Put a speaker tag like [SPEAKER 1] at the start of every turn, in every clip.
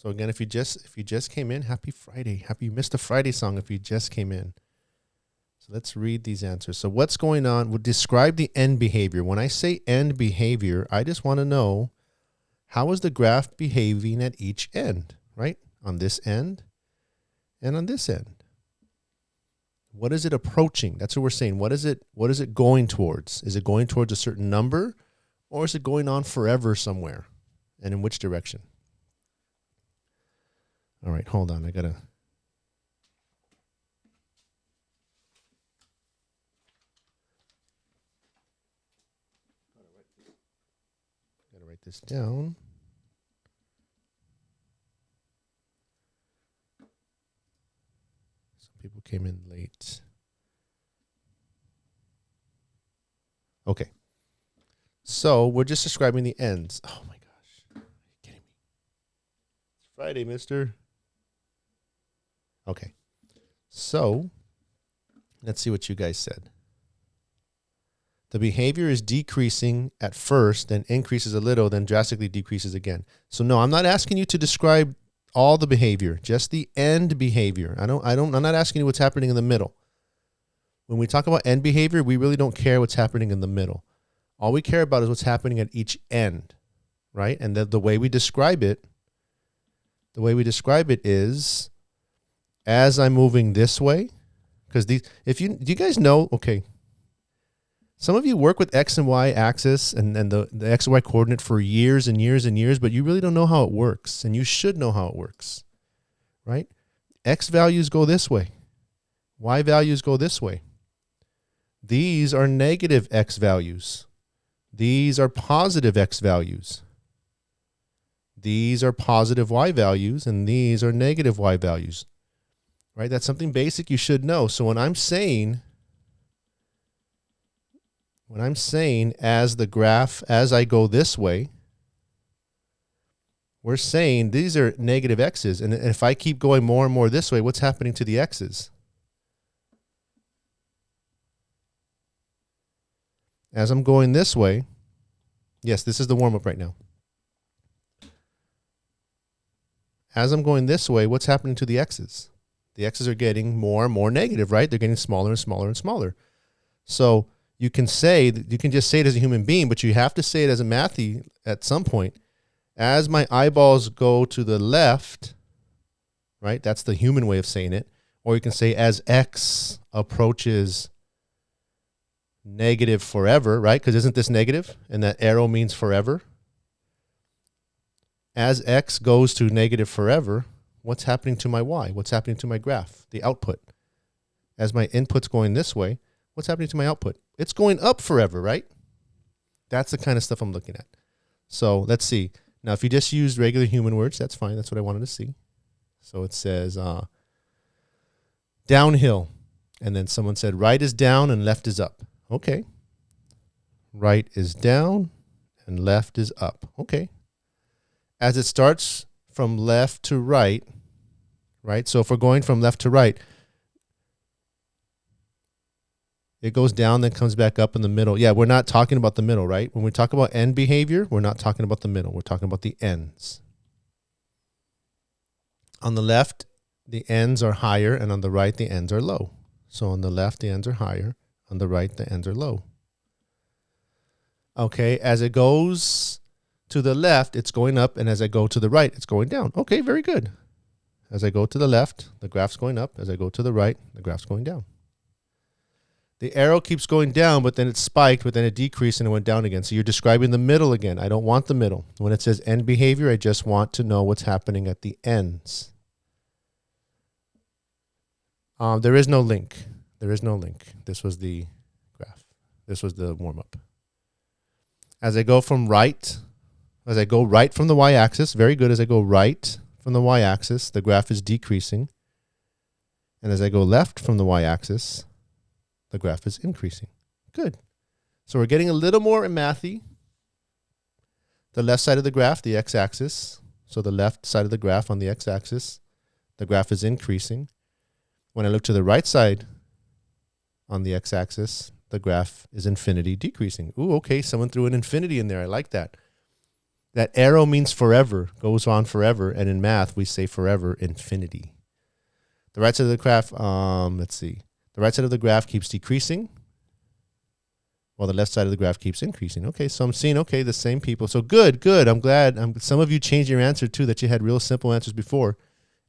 [SPEAKER 1] So again, if you just came in, happy Friday. You missed a Friday song if you just came in. So let's read these answers. So what's going on? We'll describe the end behavior. When I say end behavior, I just want to know, how is the graph behaving at each end, right? On this end and on this end. What is it approaching? That's what we're saying. What is it going towards? Is it going towards a certain number, or is it going on forever somewhere? And in which direction? All right, hold on. I gotta write this down. Some people came in late. Okay. So we're just describing the ends. Oh my gosh. Are you kidding me? It's Friday, mister. Okay. So let's see what you guys said. The behavior is decreasing at first, then increases a little, then drastically decreases again. So no, I'm not asking you to describe all the behavior, just the end behavior. I'm not asking you what's happening in the middle. When we talk about end behavior, we really don't care what's happening in the middle. All we care about is what's happening at each end, right? And the way we describe it, is as I'm moving this way, because do you guys know, okay, some of you work with X and Y axis and the X and Y coordinate for years and years and years, but you really don't know how it works, and you should know how it works, right? X values go this way. Y values go this way. These are negative X values. These are positive X values. These are positive Y values, and these are negative Y values, right? That's something basic you should know. So when I'm saying as the graph, as I go this way, we're saying these are negative X's. And if I keep going more and more this way, what's happening to the X's? As I'm going this way, yes, this is the warm-up right now. As I'm going this way, what's happening to the X's? The X's are getting more and more negative, right? They're getting smaller and smaller and smaller. So you can just say it as a human being, but you have to say it as a mathy at some point. As my eyeballs go to the left, right? That's the human way of saying it. Or you can say as X approaches negative forever, right? Because isn't this negative? And that arrow means forever. As X goes to negative forever, what's happening to my Y? What's happening to my graph, the output? As my input's going this way, what's happening to my output? It's going up forever, right? That's the kind of stuff I'm looking at. So let's see. Now, if you just use regular human words, that's fine. That's what I wanted to see. So it says downhill. And then someone said right is down and left is up. Okay. Right is down and left is up. Okay. As it starts from left to right, right? So if we're going from left to right, it goes down, then comes back up in the middle. Yeah, we're not talking about the middle, right? When we talk about end behavior, we're not talking about the middle. We're talking about the ends. On the left, the ends are higher, and on the right, the ends are low. So on the left, the ends are higher. On the right, the ends are low. Okay, as it goes to the left, it's going up, and as I go to the right, it's going down. Okay, very good. As I go to the left, the graph's going up. As I go to the right, the graph's going down. The arrow keeps going down, but then it spiked, but then it decreased and it went down again. So you're describing the middle again. I don't want the middle. When it says end behavior, I just want to know what's happening at the ends. There is no link. There is no link. This was the graph. This was the warm-up. As I go right from the y-axis, very good. As I go right from the y-axis, the graph is decreasing. And as I go left from the y-axis, the graph is increasing. Good. So we're getting a little more mathy. The left side of the graph, the x-axis. So the left side of the graph on the x-axis, the graph is increasing. When I look to the right side on the x-axis, the graph is infinity decreasing. Ooh, okay, someone threw an infinity in there. I like that. That arrow means forever, goes on forever. And in math, we say forever infinity. The right side of the graph, let's see. The right side of the graph keeps decreasing, while the left side of the graph keeps increasing. Okay, so I'm seeing, okay, the same people. So good. I'm glad. Some of you changed your answer too, that you had real simple answers before,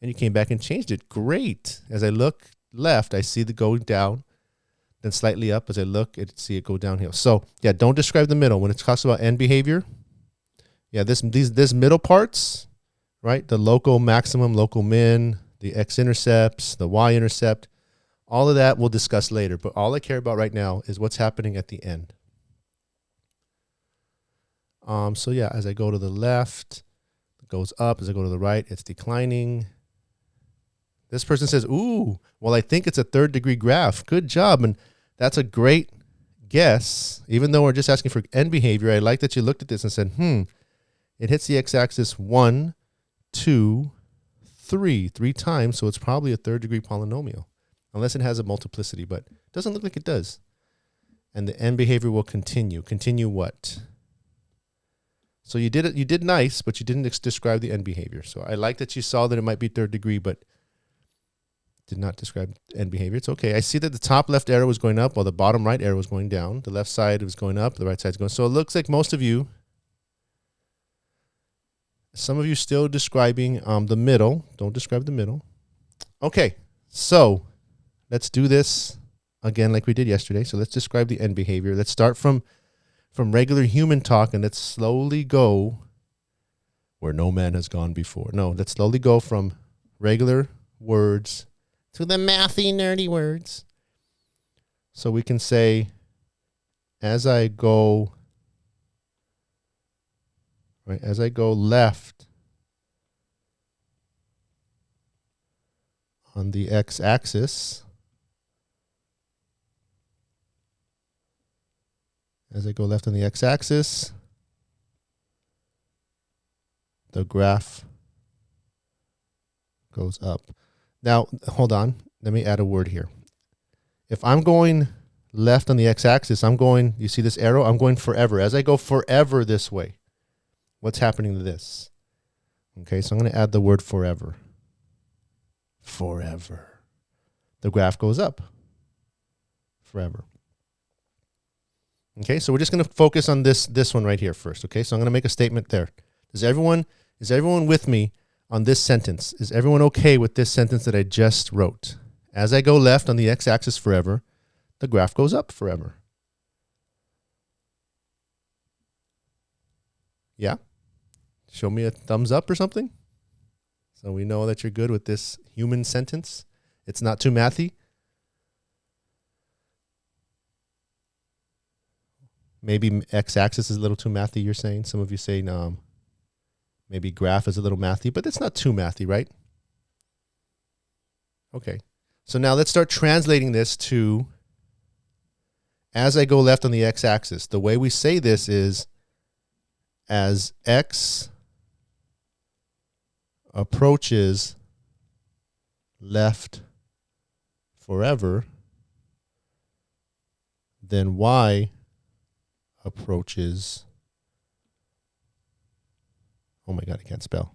[SPEAKER 1] and you came back and changed it. Great. As I look left, I see the going down, then slightly up. As I look, see it go downhill. So yeah, don't describe the middle. When it talks about end behavior, yeah, this middle parts, right? The local maximum, local min, the x-intercepts, the y-intercept, all of that we'll discuss later. But all I care about right now is what's happening at the end. So yeah, as I go to the left, it goes up. As I go to the right, it's declining. This person says, ooh, well, I think it's a third degree graph. Good job. And that's a great guess. Even though we're just asking for end behavior, I like that you looked at this and said, it hits the x-axis 1, 2, 3 times, so it's probably a third degree polynomial, unless it has a multiplicity, but it doesn't look like it does. And the end behavior will continue. Continue what? So you did nice, but you didn't describe the end behavior. So I like that you saw that it might be third degree, but did not describe end behavior. It's okay. I see that the top left arrow was going up while the bottom right arrow was going down. The left side was going up, the right side is going. So it looks like most of you, some of you still describing the middle. Don't describe the middle. Okay, so let's do this again like we did yesterday. So let's describe the end behavior. Let's start from regular human talk, and let's slowly go where no man has gone before. No, let's slowly go from regular words to the mathy, nerdy words. So we can say, as I go left on the x-axis, the graph goes up. Now, hold on. Let me add a word here. If I'm going left on the x-axis, you see this arrow? I'm going forever. As I go forever this way, what's happening to this? Okay, so I'm going to add the word forever. Forever. The graph goes up. Forever. Okay, so we're just going to focus on this one right here first. Okay, so I'm going to make a statement there. Is everyone with me on this sentence? Is everyone okay with this sentence that I just wrote? As I go left on the x-axis forever, the graph goes up forever. Yeah? Show me a thumbs up or something. So we know that you're good with this human sentence. It's not too mathy. Maybe x-axis is a little too mathy, you're saying. Some of you say maybe graph is a little mathy, but it's not too mathy, right? Okay. So now let's start translating this to as I go left on the x-axis. The way we say this is as x approaches left forever, then y approaches, oh my God, I can't spell,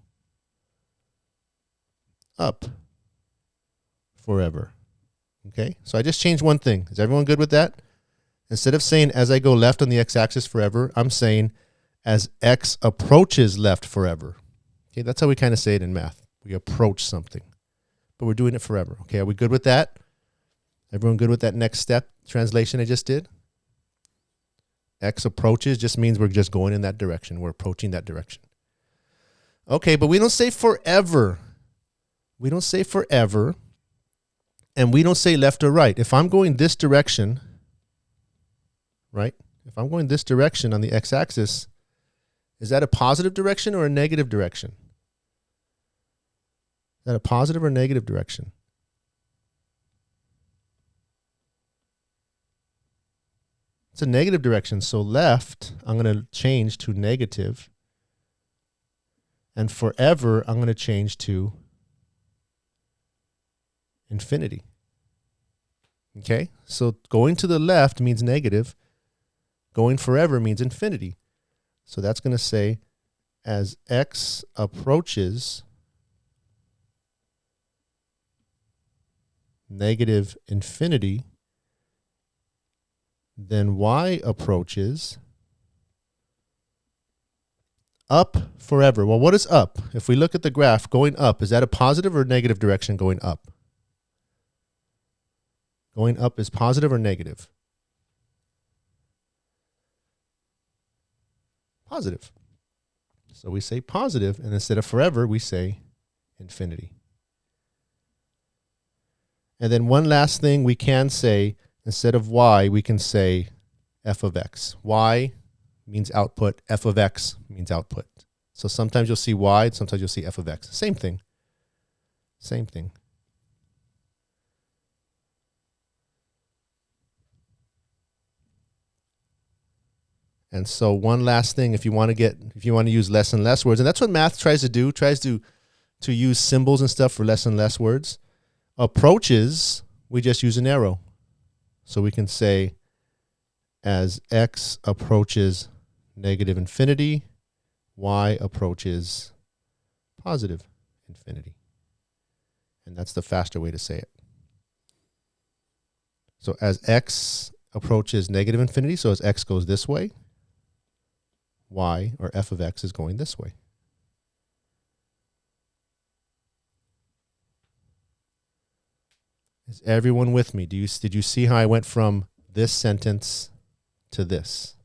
[SPEAKER 1] up forever. Okay, so I just changed one thing. Is everyone good with that? Instead of saying as I go left on the x-axis forever, I'm saying as x approaches left forever. Okay, that's how we kind of say it in math. We approach something, but we're doing it forever. Okay, are we good with that? Everyone good with that next step translation I just did? X approaches just means we're just going in that direction. We're approaching that direction. Okay, but we don't say forever. We don't say forever, and we don't say left or right. If I'm going this direction, right? If I'm going this direction on the x-axis, is that a positive direction or a negative direction? Is that a positive or negative direction? It's a negative direction. So left, I'm going to change to negative. And forever, I'm going to change to infinity. Okay? So going to the left means negative. Going forever means infinity. So that's going to say as x approaches negative infinity, then y approaches up forever. Well, what is up? If we look at the graph going up, is that a positive or negative direction going up? Going up is positive or negative? Positive. So we say positive, and instead of forever, we say infinity. And then one last thing we can say, instead of y, we can say f of x. Y means output, f of x means output. So sometimes you'll see y, sometimes you'll see f of x. Same thing. Same thing. And so one last thing, if you want to use less and less words, and that's what math tries to do, tries to use symbols and stuff for less and less words. Approaches, we just use an arrow. So we can say as x approaches negative infinity, y approaches positive infinity. And that's the faster way to say it. So as x approaches negative infinity, so as x goes this way, y, or f of x, is going this way. Is everyone with me? Did you see how I went from this sentence to this?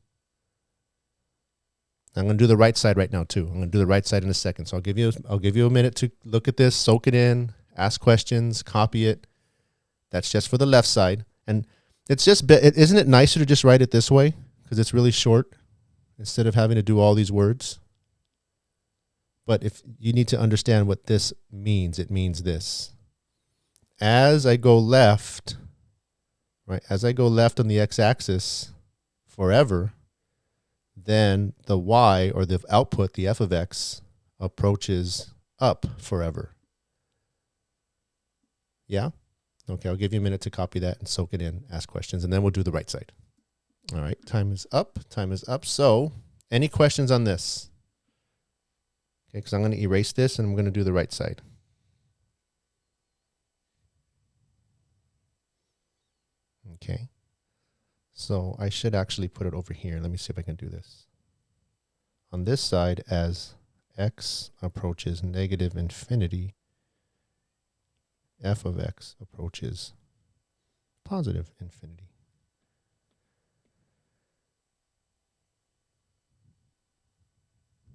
[SPEAKER 1] I'm going to do the right side right now too. I'm going to do the right side in a second. So I'll give you a minute to look at this, soak it in, ask questions, copy it. That's just for the left side. And it's just, isn't it nicer to just write it this way? Because it's really short instead of having to do all these words. But if you need to understand what this means, it means this. As I go left, right, as I go left on the x-axis forever, then the y, or the output, the f of x, approaches up forever. Yeah? Okay, I'll give you a minute to copy that and soak it in, ask questions, and then we'll do the right side. All right, time is up. Time is up. So, any questions on this? Okay, because I'm going to erase this and I'm going to do the right side. Okay, so I should actually put it over here. Let me see if I can do this. On this side, as x approaches negative infinity, f of x approaches positive infinity.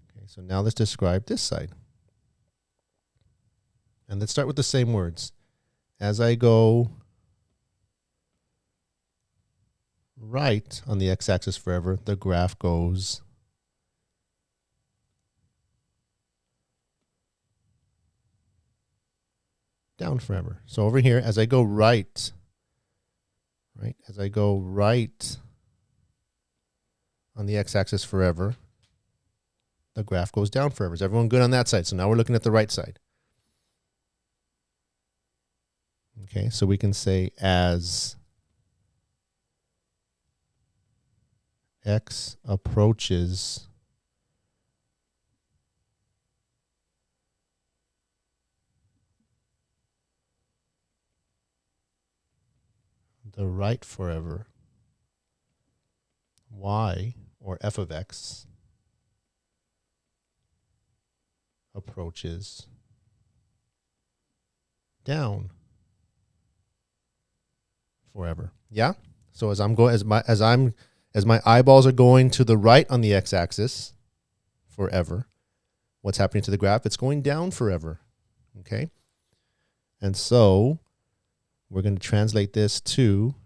[SPEAKER 1] Okay, so now let's describe this side. And let's start with the same words. As I go right on the x-axis forever, the graph goes down forever. So over here, as I go right, as I go right on the x-axis forever, the graph goes down forever. Is everyone good on that side? So now we're looking at the right side. Okay, so we can say as x approaches the right forever, y, or f of x, approaches down forever. Yeah? So as my eyeballs are going to the right on the x-axis forever, what's happening to the graph? It's going down forever. Okay? And so we're going to translate this to,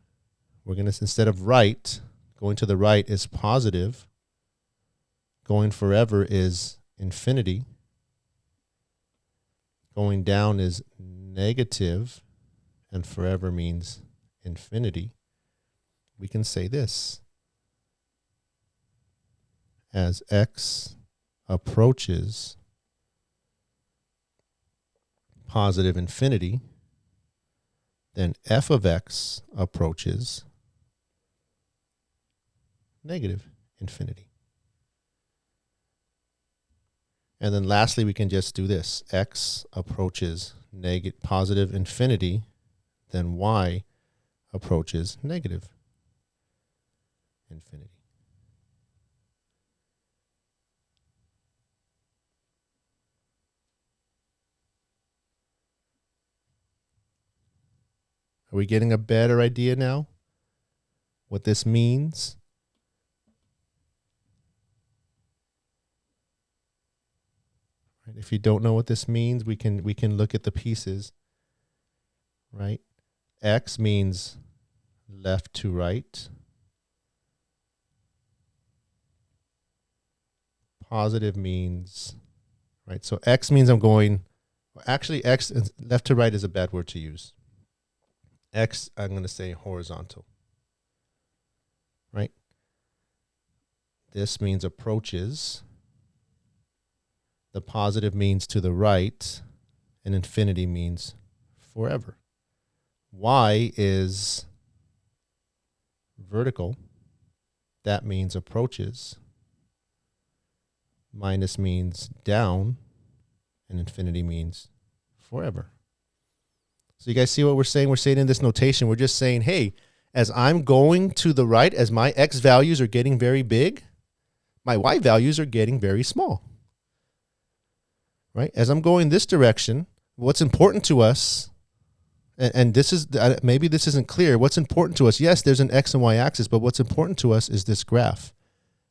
[SPEAKER 1] instead of right, going to the right is positive, going forever is infinity, going down is negative, and forever means infinity. We can say this: as x approaches positive infinity, then f of x approaches negative infinity. And then lastly, we can just do this. X approaches positive infinity, then y approaches negative infinity. Are we getting a better idea now what this means? Right? If you don't know what this means, we can look at the pieces, right? X means left to right. Positive means, right? So X means I'm going, actually X, left to right is a bad word to use. X, I'm going to say horizontal, right? This means approaches. The positive means to the right, and infinity means forever. Y is vertical. That means approaches. Minus means down, and infinity means forever. So you guys see what we're saying? We're saying in this notation, we're just saying, hey, as I'm going to the right, as my X values are getting very big, my Y values are getting very small. Right? As I'm going this direction, what's important to us, and this is, maybe this isn't clear, what's important to us, yes, there's an X and Y axis, but what's important to us is this graph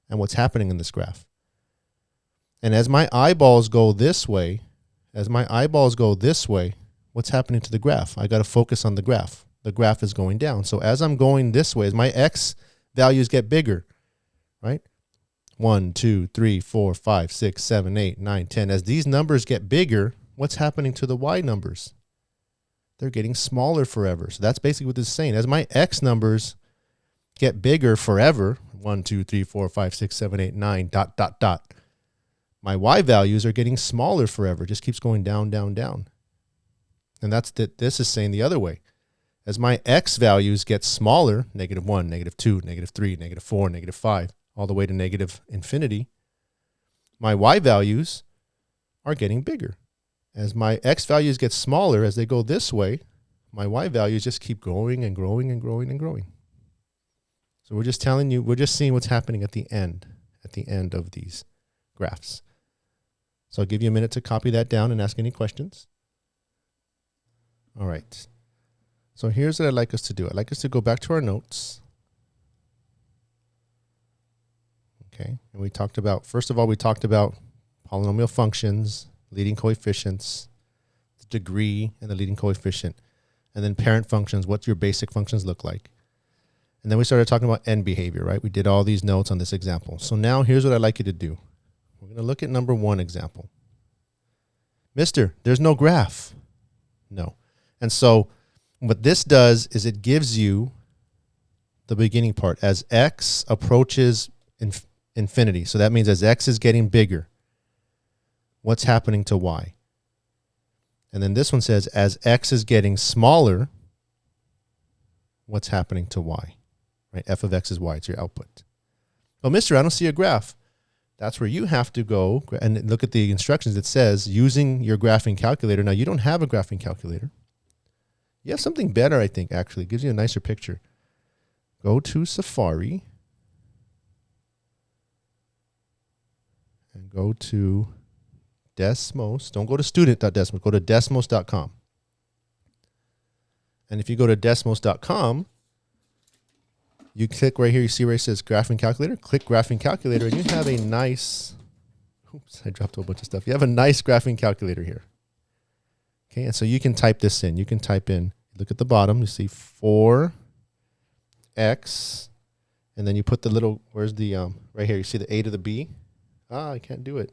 [SPEAKER 1] and what's happening in this graph. And as my eyeballs go this way, what's happening to the graph? I got to focus on the graph. The graph is going down. So as I'm going this way, as my X values get bigger, right? 1, 2, 3, 4, 5, 6, 7, 8, 9, 10. As these numbers get bigger, what's happening to the Y numbers? They're getting smaller forever. So that's basically what this is saying. As my X numbers get bigger forever, 1, 2, 3, 4, 5, 6, 7, 8, 9, ... My Y values are getting smaller forever. It just keeps going down, down, down. And that's that. This is saying the other way. As my X values get smaller, -1, -2, -3, -4, -5, all the way to negative infinity, my Y values are getting bigger. As my X values get smaller, as they go this way, my Y values just keep growing and growing and growing and growing. So we're just telling you, we're just seeing what's happening at the end of these graphs. So I'll give you a minute to copy that down and ask any questions. All right. So here's what I'd like us to do. I'd like us to go back to our notes. Okay. And we talked about, first of all, we talked about polynomial functions, leading coefficients, the degree and the leading coefficient, and then parent functions, what your basic functions look like. And then we started talking about end behavior, right? We did all these notes on this example. So now here's what I'd like you to do. We're going to look at number 1 example. Mister, there's no graph. No. And so what this does is it gives you the beginning part as X approaches infinity. So that means as X is getting bigger, what's happening to Y? And then this one says as X is getting smaller, what's happening to Y? Right? F of X is Y. It's your output. Well, mister, I don't see a graph. That's where you have to go and look at the instructions. It says using your graphing calculator. Now, you don't have a graphing calculator. You have something better, I think, actually. It gives you a nicer picture. Go to Safari and go to Desmos. Don't go to student.desmos. Go to desmos.com. And if you go to desmos.com, you click right here. You see where it says graphing calculator. Click graphing calculator, and you have a nice. Oops, I dropped a whole bunch of stuff. You have a nice graphing calculator here. Okay, and so you can type this in. You can type in. Look at the bottom. You see 4x, and then you put the little. Where's the right here? You see the a to the b. I can't do it.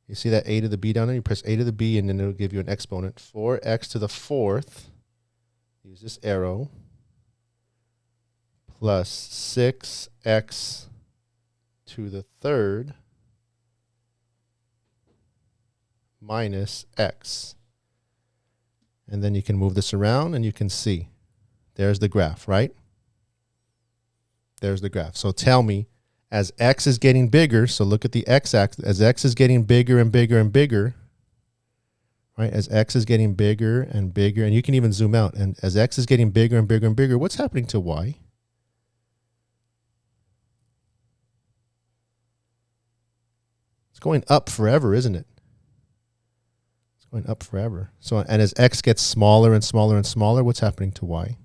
[SPEAKER 1] You see that a to the b down there? You press a to the b, and then it'll give you an exponent. 4x to the 4th. Use this arrow, plus 6x to the 3rd minus x. And then you can move this around and you can see. There's the graph, right? There's the graph. So tell me, as x is getting bigger, so look at the x-axis, as x is getting bigger and bigger and bigger, right? As x is getting bigger and bigger, and you can even zoom out, and as x is getting bigger and bigger and bigger, what's happening to y? It's going up forever, isn't it? It's going up forever. So, and as x gets smaller and smaller and smaller, what's happening to y?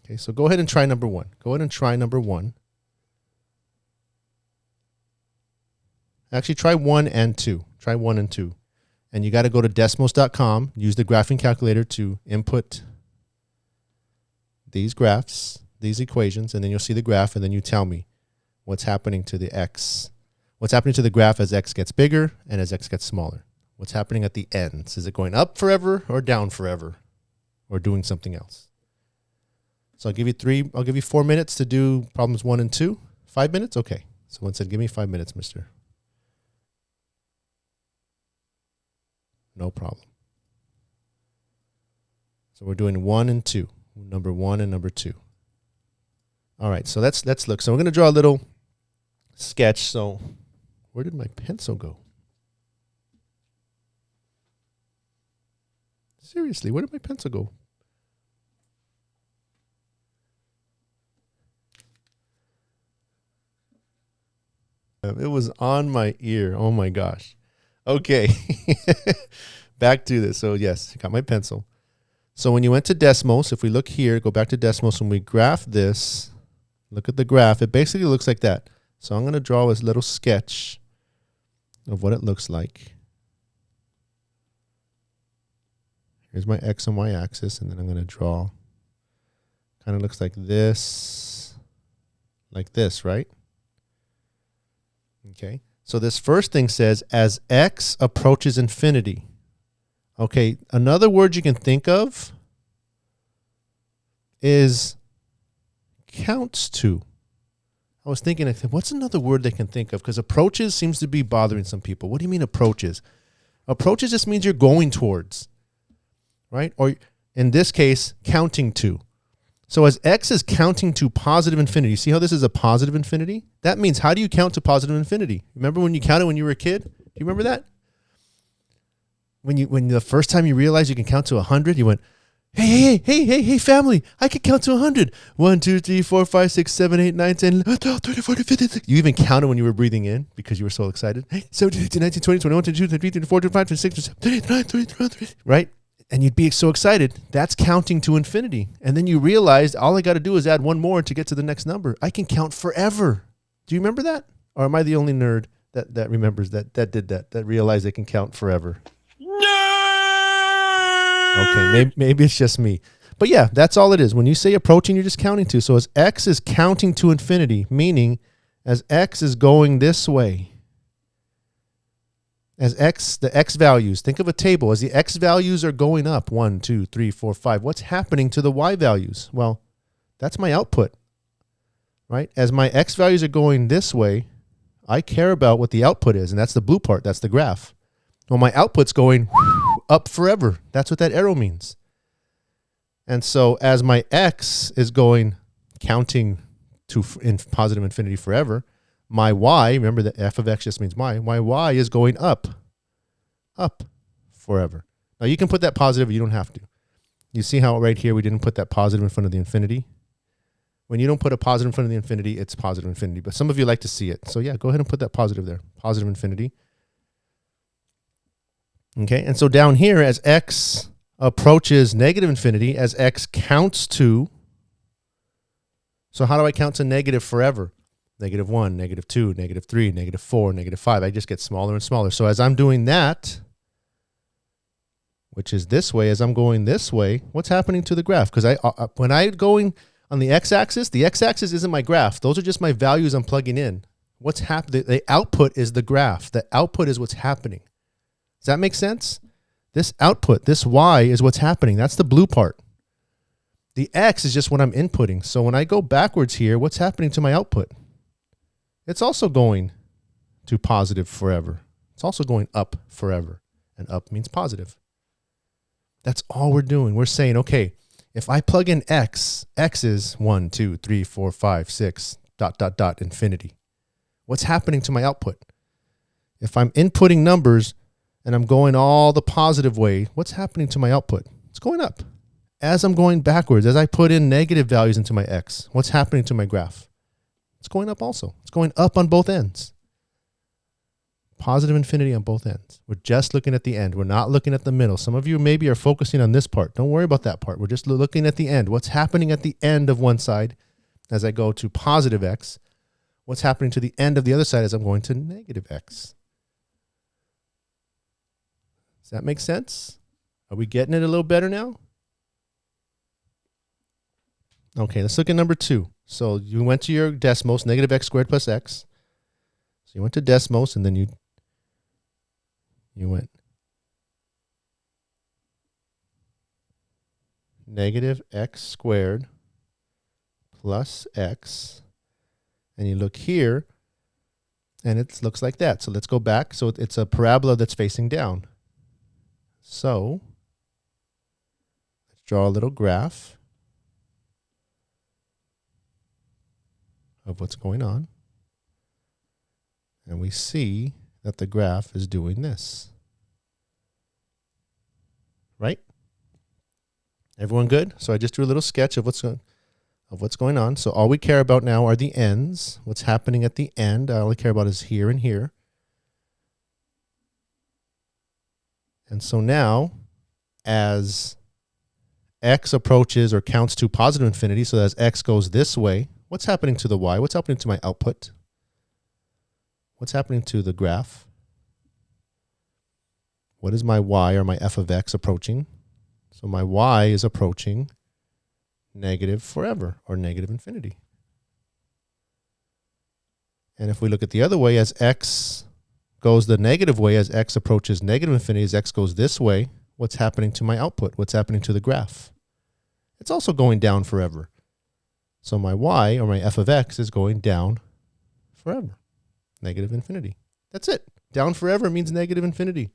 [SPEAKER 1] Okay, so go ahead and try number 1. Go ahead and try number 1. Actually, try 1 and 2. Try 1 and 2. And you got to go to Desmos.com, use the graphing calculator to input these graphs, these equations, and then you'll see the graph, and then you tell me what's happening to the x. What's happening to the graph as x gets bigger and as x gets smaller? What's happening at the ends? Is it going up forever or down forever or doing something else? So I'll give you 4 minutes to do problems 1 and 2. 5 minutes? Okay. Someone said, give me 5 minutes, mister. No problem. So we're doing 1 and 2. Number 1 and number 2. All right, so let's look. So we're going to draw a little sketch. So where did my pencil go? Seriously, where did my pencil go? It was on my ear. Oh my gosh. Okay. Back to this. So yes, I got my pencil. So when you went to Desmos, if we look here, go back to Desmos, and we graph this, look at the graph, it basically looks like that. So I'm going to draw this little sketch of what it looks like. Here's my x and y axis, and then I'm going to draw, kind of looks like this, right? Okay. So this first thing says, as x approaches infinity. Okay, another word you can think of is counts to. I was thinking, what's another word they can think of? Because approaches seems to be bothering some people. What do you mean approaches? Approaches just means you're going towards, right? Or in this case, counting to. So as x is counting to positive infinity, see how this is a positive infinity? That means, how do you count to positive infinity? Remember when you counted when you were a kid? Do you remember that? When the first time you realized you can count to 100, you went, hey, family, I can count to 100. 1, 2, 3, 4, 5, 6, 7, 8, 9, 10, 12, 13, 14, 15, 16. You even counted when you were breathing in because you were so excited. 17, 18, 19, 20, 21, 22, 23, 24, 25, 26, 27, 28, 29, 30, 31, right? And you'd be so excited. That's counting to infinity. And then you realized all I got to do is add one more to get to the next number. I can count forever. Do you remember that? Or am I the only nerd that remembers that realized they can count forever? Okay, maybe it's just me. But yeah, that's all it is. When you say approaching, you're just counting to. So as x is counting to infinity, meaning as x is going this way, as the x values, think of a table. As the x values are going up, 1, 2, 3, 4, 5, what's happening to the y values? Well, that's my output, right? As my x values are going this way, I care about what the output is, and that's the blue part. That's the graph. Well, my output's going up forever. That's what that arrow means. And so as my x is going, counting to in positive infinity forever, my y, remember that f of x just means my y is going up forever. Now you can put that positive, you don't have to. You see how right here we didn't put that positive in front of the infinity? When you don't put a positive in front of the infinity, it's positive infinity. But some of you like to see it. So yeah, go ahead and put that positive there. Positive infinity. Okay, and so down here, as x approaches negative infinity, as x counts to, so how do I count to negative forever? -1, -2, -3, -4, -5. I just get smaller and smaller. So as I'm doing that, which is this way, as I'm going this way, what's happening to the graph? Because when I'm going on the x-axis, the x-axis isn't my graph. Those are just my values I'm plugging in. What's happening? The output is the graph. The output is what's happening. Does that make sense? This output, this y, is what's happening. That's the blue part. The x is just what I'm inputting. So when I go backwards here, what's happening to my output? It's also going to positive forever. It's also going up forever. And up means positive. That's all we're doing. We're saying, okay, if I plug in x is 1, 2, 3, 4, 5, 6, ... infinity. What's happening to my output? If I'm inputting numbers and I'm going all the positive way, what's happening to my output? It's going up. As I'm going backwards, as I put in negative values into my x, what's happening to my graph? It's going up also. It's going up on both ends. Positive infinity on both ends. We're just looking at the end. We're not looking at the middle. Some of you maybe are focusing on this part. Don't worry about that part. We're just looking at the end. What's happening at the end of one side as I go to positive x? What's happening to the end of the other side as I'm going to negative x? Does that make sense? Are we getting it a little better now? Okay, let's look at number 2. So you went to your Desmos, negative x squared plus x. So you went to Desmos, and then you went negative x squared plus x. And you look here, and it looks like that. So let's go back. So it's a parabola that's facing down. So let's draw a little graph of what's going on. And we see that the graph is doing this. Right? Everyone good? So I just drew a little sketch of what's going on. So all we care about now are the ends. What's happening at the end, all I care about is here and here. And so now, as x approaches or counts to positive infinity, so as x goes this way, what's happening to the y? What's happening to my output? What's happening to the graph? What is my y or my f of x approaching? So my y is approaching negative forever, or negative infinity. And if we look at the other way, as x goes the negative way, as x approaches negative infinity, as x goes this way, what's happening to my output? What's happening to the graph? It's also going down forever. So my y, or my f of x, is going down forever. Negative infinity. That's it. Down forever means negative infinity.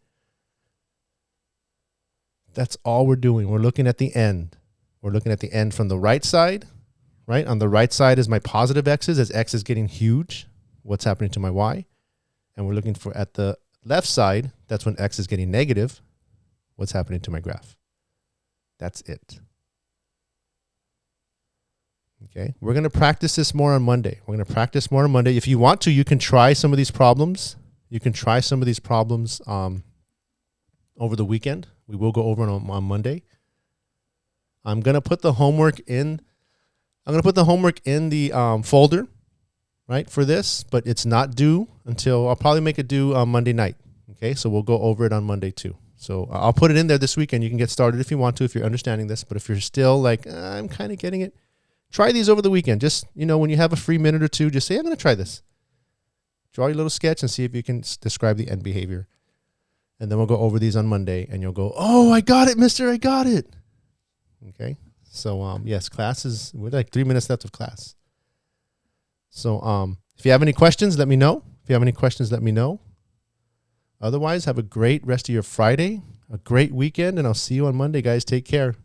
[SPEAKER 1] That's all we're doing. We're looking at the end. We're looking at the end from the right side, right? On the right side is my positive x's. As x is getting huge, what's happening to my y? And we're looking for at the left side, that's when x is getting negative, what's happening to my graph? That's it. Okay, we're going to practice this more on Monday. We're going to practice more on Monday. If you want to, you can try some of these problems. You can try some of these problems over the weekend. We will go over them on Monday. I'm going to put the homework in. I'm going to put the homework in the folder, right, for this, but it's not due until, I'll probably make it due on Monday night. Okay, so we'll go over it on Monday too. So I'll put it in there this weekend. You can get started if you want to, if you're understanding this. But if you're still like, I'm kind of getting it, try these over the weekend. Just, when you have a free minute or two, just say, I'm going to try this. Draw your little sketch and see if you can describe the end behavior. And then we'll go over these on Monday, and you'll go, oh, I got it, mister, I got it. Okay, so yes, we're like 3 minutes left of class. So if you have any questions, let me know. If you have any questions, let me know. Otherwise, have a great rest of your Friday, a great weekend, and I'll see you on Monday, guys. Take care.